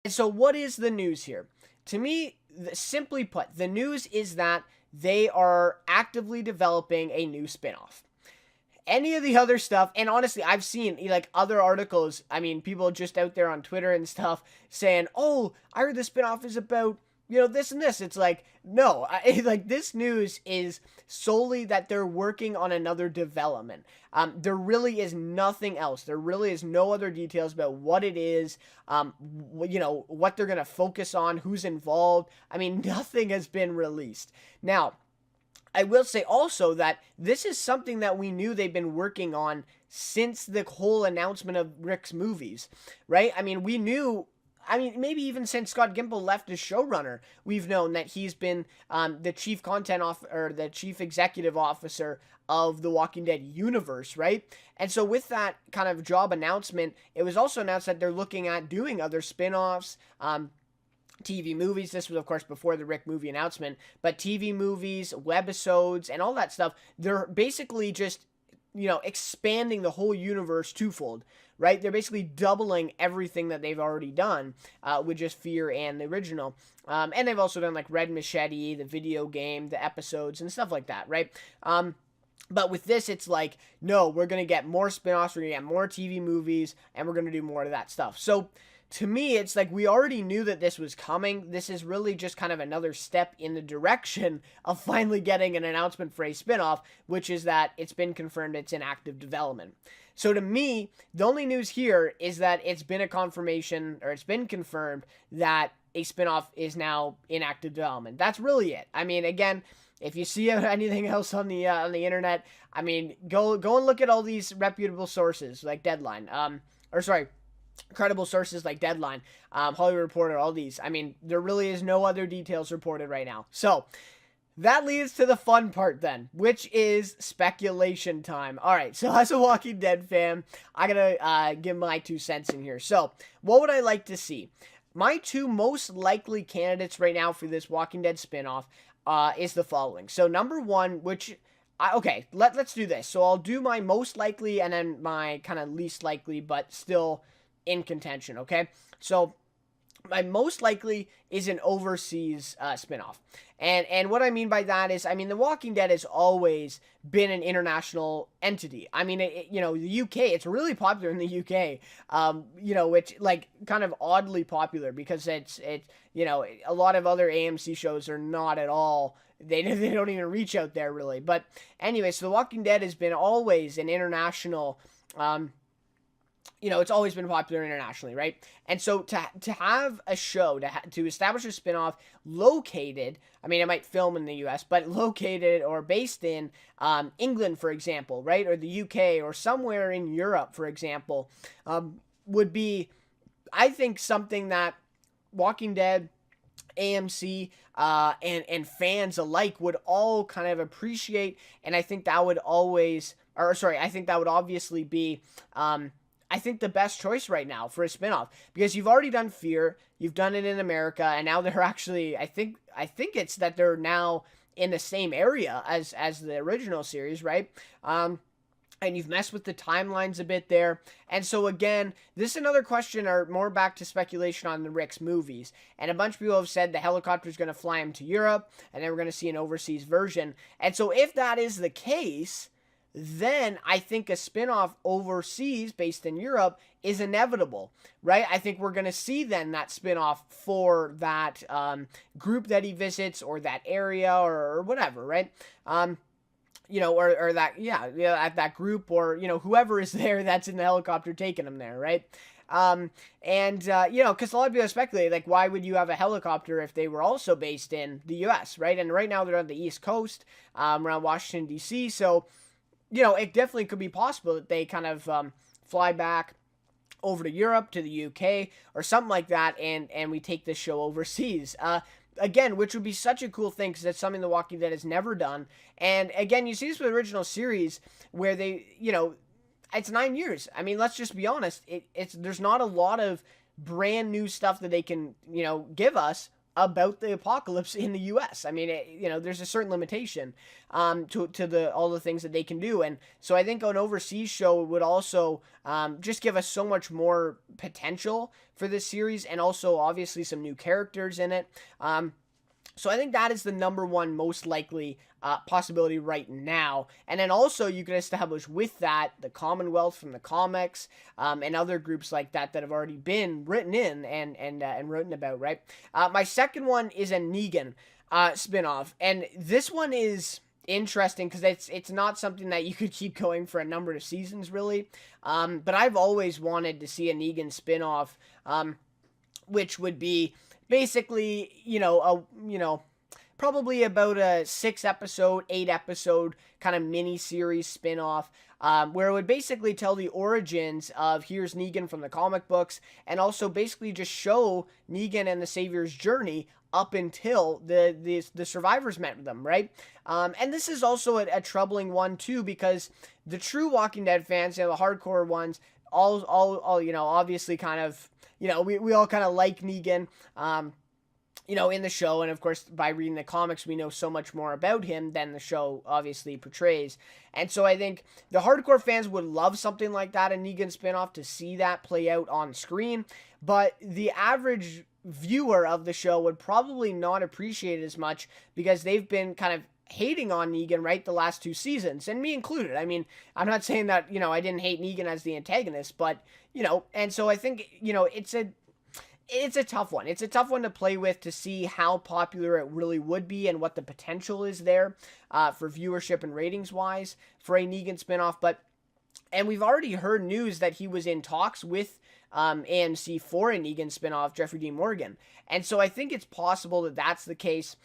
And so what is the news here? To me, simply put, the news is that they are actively developing a new spinoff. Any of the other stuff, and honestly, I've seen like other articles, I mean, people just out there on Twitter and stuff saying, oh, I heard the spinoff is about, this and this. It's like, no, like this news is solely that they're working on another development. There really is nothing else. There really is no other details about what it is, what they're going to focus on, who's involved. I mean, nothing has been released. Now, I will say also that this is something that we knew they've been working on since the whole announcement of Rick's movies, right? I mean, maybe even since Scott Gimple left as showrunner, we've known that he's been the chief or the chief executive officer of the Walking Dead universe, right? And so with that kind of job announcement, it was also announced that they're looking at doing other spin-offs, TV movies. This was, of course, before the Rick movie announcement, but TV movies, webisodes, and all that stuff, they're basically just, expanding the whole universe twofold, right? They're basically doubling everything that they've already done with just Fear and the original. And they've also done like Red Machete, the video game, the episodes, and stuff like that, right? But with this, it's like, no, we're going to get more spinoffs, we're going to get more TV movies, and we're going to do more of that stuff. So, to me, it's like we already knew that this was coming. This is really just kind of another step in the direction of finally getting an announcement for a spinoff, which is that it's been confirmed it's in active development. So to me, the only news here is that it's been a confirmation, or it's been confirmed that a spinoff is now in active development. That's really it. I mean, again, if you see anything else on the internet, I mean, go and look at all these reputable sources like Deadline. Credible sources like Deadline, Hollywood Reporter, all these. I mean, there really is no other details reported right now. So, that leads to the fun part then, which is speculation time. Alright, so as a Walking Dead fan, I gotta give my 2 cents in here. So, what would I like to see? My 2 most likely candidates right now for this Walking Dead spinoff is the following. So, number 1, which... okay, let's do this. So, I'll do my most likely and then my kind of least likely, but still in contention, okay? So, my most likely is an overseas spinoff. And what I mean by that is, I mean, The Walking Dead has always been an international entity. I mean, the UK, it's really popular in the UK, which, like, kind of oddly popular because it's a lot of other AMC shows are not at all, they don't even reach out there, really. But anyway, so The Walking Dead has been always an international, it's always been popular internationally, right? And so to have a show, to establish a spinoff located, I mean, it might film in the US, but located or based in England, for example, right? Or the UK or somewhere in Europe, for example, would be, I think, something that Walking Dead, AMC, and fans alike would all kind of appreciate. And I think that would I think that would obviously be, I think the best choice right now for a spinoff, because you've already done Fear, you've done it in America, and now they're actually, I think it's that they're now in the same area as the original series, right? And you've messed with the timelines a bit there. And so again, this is another question, or more back to speculation on the Rick's movies. And a bunch of people have said the helicopter's going to fly him to Europe, and then we're going to see an overseas version. And so if that is the case, then I think a spinoff overseas based in Europe is inevitable, right? I think we're going to see then that spinoff for that group that he visits, or that area, or whatever, right? Or that, at that group, or, whoever is there that's in the helicopter taking him there, right? Because a lot of people speculate, like, why would you have a helicopter if they were also based in the U.S., right? And right now they're on the East Coast, around Washington, D.C., so... it definitely could be possible that they kind of fly back over to Europe, to the UK, or something like that, and we take this show overseas. Again, which would be such a cool thing, because that's something The Walking Dead has never done. And again, you see this with the original series, where they, it's 9 years. I mean, let's just be honest. There's not a lot of brand new stuff that they can, give us about the apocalypse in the U.S. I mean, there's a certain limitation to the all the things that they can do, and so I think an overseas show would also just give us so much more potential for this series, and also obviously some new characters in it. So I think that is the number one most likely possibility right now. And then also you can establish with that the Commonwealth from the comics, and other groups like that that have already been written in and written about, right? My second one is a Negan spinoff, and this one is interesting because it's not something that you could keep going for a number of seasons really. But I've always wanted to see a Negan spinoff, which would be basically, probably about a 6-episode, 8-episode kind of mini series spin-off, where it would basically tell the origins of here's Negan from the comic books, and also basically just show Negan and the Savior's journey up until the survivors met with them, right? And this is also a troubling one too, because the true Walking Dead fans, the hardcore ones, all obviously kind of, we all kind of like Negan, in the show, and of course by reading the comics we know so much more about him than the show obviously portrays. And so I think the hardcore fans would love something like that, a Negan spinoff, to see that play out on screen, but the average viewer of the show would probably not appreciate it as much because they've been kind of hating on Negan, right, the last 2 seasons, and me included. I mean, I'm not saying that, I didn't hate Negan as the antagonist, but, and so I think, it's a tough one. It's a tough one to play with to see how popular it really would be and what the potential is there for viewership and ratings wise for a Negan spinoff. And we've already heard news that he was in talks with AMC for a Negan spinoff, Jeffrey D. Morgan. And so I think it's possible that that's the case.